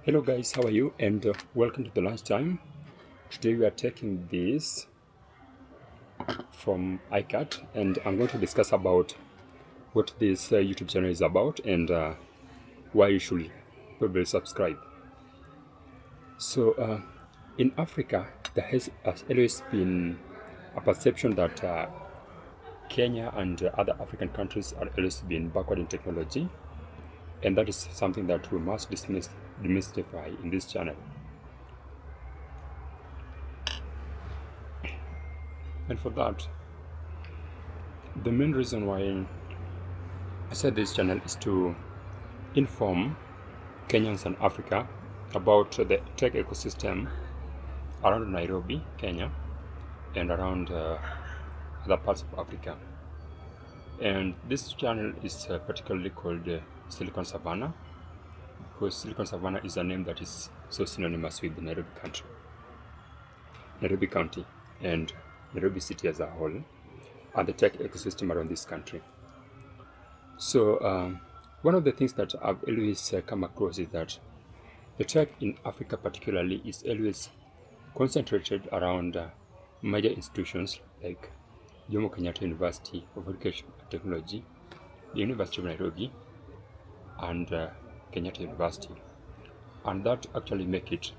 Hello guys, how are you? And welcome to the lunchtime. Today we are taking this from ICAD, and I'm going to discuss about what this YouTube channel is about and why you should probably subscribe. So in Africa, there has always been a perception that Kenya and other African countries are always been backward in technology, and that is something that we must demystify in this channel. And for that, the main reason why I said this channel is to inform Kenyans and Africa about the tech ecosystem around Nairobi, Kenya, and around other parts of Africa. And this channel is particularly called Silicon Savannah, because Silicon Savannah is a name that is so synonymous with the Nairobi County, and Nairobi City as a whole, and the tech ecosystem around this country. So one of the things that I've always come across is that the tech in Africa particularly is always concentrated around major institutions like Jomo Kenyatta University of Education and Technology, the University of Nairobi, and Kenyatta University. And that actually make it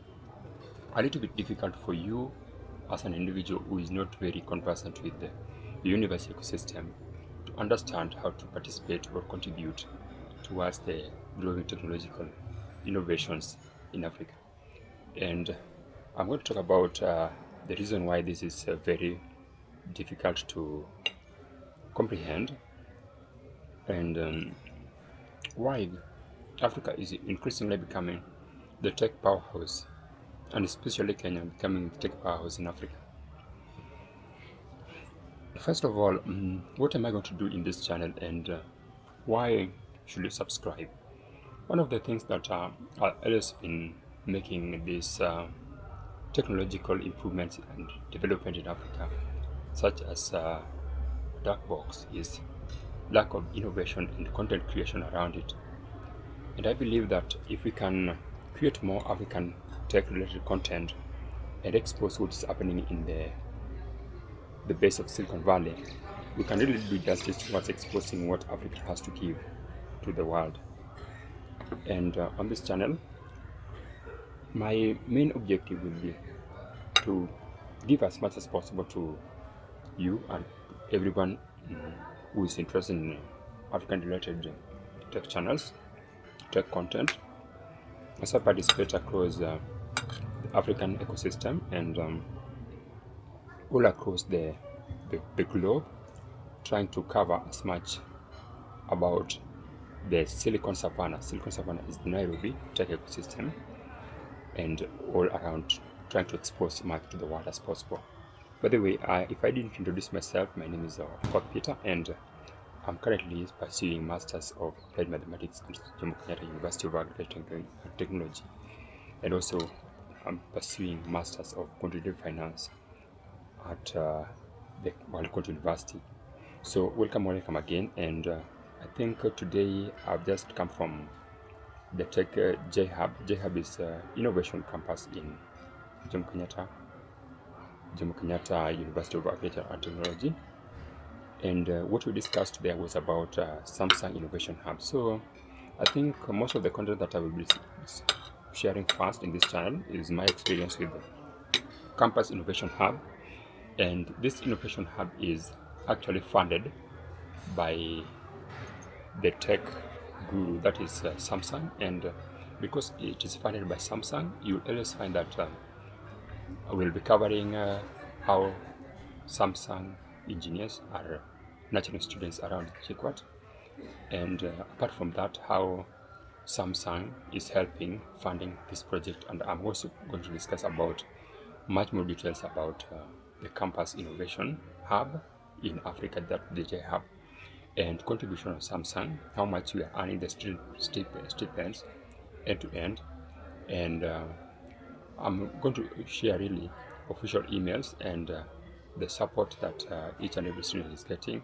a little bit difficult for you as an individual who is not very conversant with the university ecosystem to understand how to participate or contribute towards the growing technological innovations in Africa. And I'm going to talk about the reason why this is very difficult to comprehend, and why Africa is increasingly becoming the tech powerhouse, and especially Kenya becoming the tech powerhouse in Africa. First of all, what am I going to do in this channel, and why should you subscribe? One of the things that I've always been making this technological improvements and development in Africa, such as dark box, is lack of innovation and content creation around it. And I believe that if we can create more African tech-related content and expose what is happening in the base of Silicon Valley, we can really do justice towards exposing what Africa has to give to the world. And on this channel, my main objective will be to give as much as possible to you and everyone who is interested in African-related tech channels, tech content, as I participate across the African ecosystem and all across the globe, trying to cover as much about the Silicon Savannah. Silicon Savannah is the Nairobi tech ecosystem, and all around trying to expose as much to the world as possible. By the way, if I didn't introduce myself, my name is Peter, and I'm currently pursuing Masters of Applied Mathematics at Jomo Kenyatta University of Agriculture and Technology, and also I'm pursuing Masters of Quantitative Finance at the Powerhouse University. So welcome again, and I think today I've just come from the tech JHub. JHub is innovation campus in Jomo Kenyatta University of Agriculture and Technology. And what we discussed there was about Samsung Innovation Hub. So I think most of the content that I will be sharing first in this channel is my experience with the Campus Innovation Hub. And this Innovation Hub is actually funded by the tech guru, that is Samsung. And because it is funded by Samsung, you'll always find that we'll be covering how Samsung engineers are nurturing students around JKUAT, and apart from that, how Samsung is helping funding this project. And I'm also going to discuss about much more details about the Campus Innovation Hub in Africa, that the JHub, and contribution of Samsung, how much we are earning the stipends end to end, and I'm going to share really official emails and the support that each and every student is getting,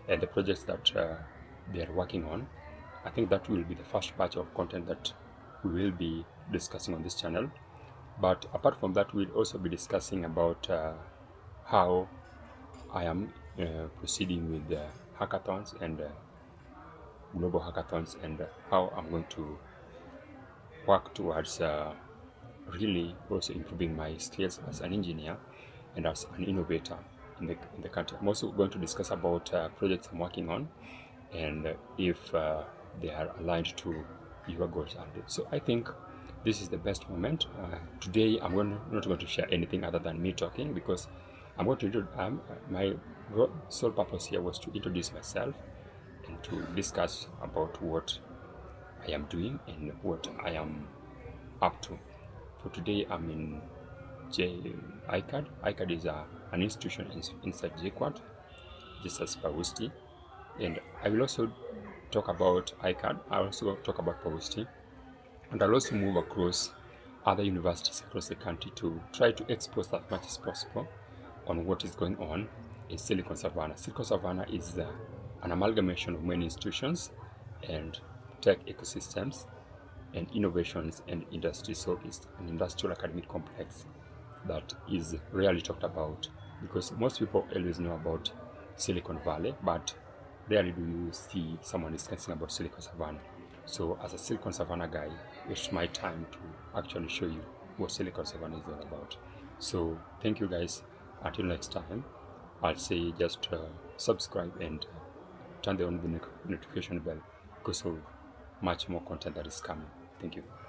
and the projects that they are working on. I think that will be the first batch of content that we will be discussing on this channel. But apart from that, we'll also be discussing about how I am proceeding with the hackathons and global hackathons, and how I'm going to work towards really also improving my skills as an engineer and as an innovator in the country. I'm also going to discuss about projects I'm working on, and if they are aligned to your goals. And so I think this is the best moment. Today I'm not going to share anything other than me talking, because I'm going to my sole purpose here was to introduce myself and to discuss about what I am doing and what I am up to. For today, I'm in ICAD. ICAD is an institution inside JKUAT, just as PAWUSTI. And I will also talk about ICAD. I'll also talk about PAWUSTI. And I'll also move across other universities across the country to try to expose as much as possible on what is going on in Silicon Savannah. Silicon Savannah is an amalgamation of many institutions and tech ecosystems and innovations and industry. So it's an industrial academic complex that is rarely talked about, because most people always know about Silicon Valley, but rarely do you see someone discussing about Silicon Savannah. So as a Silicon Savannah guy, it's my time to actually show you what Silicon Savannah is all about. So thank you guys. Until next time, I'll say just subscribe and turn on the notification bell, because of much more content that is coming. Thank you.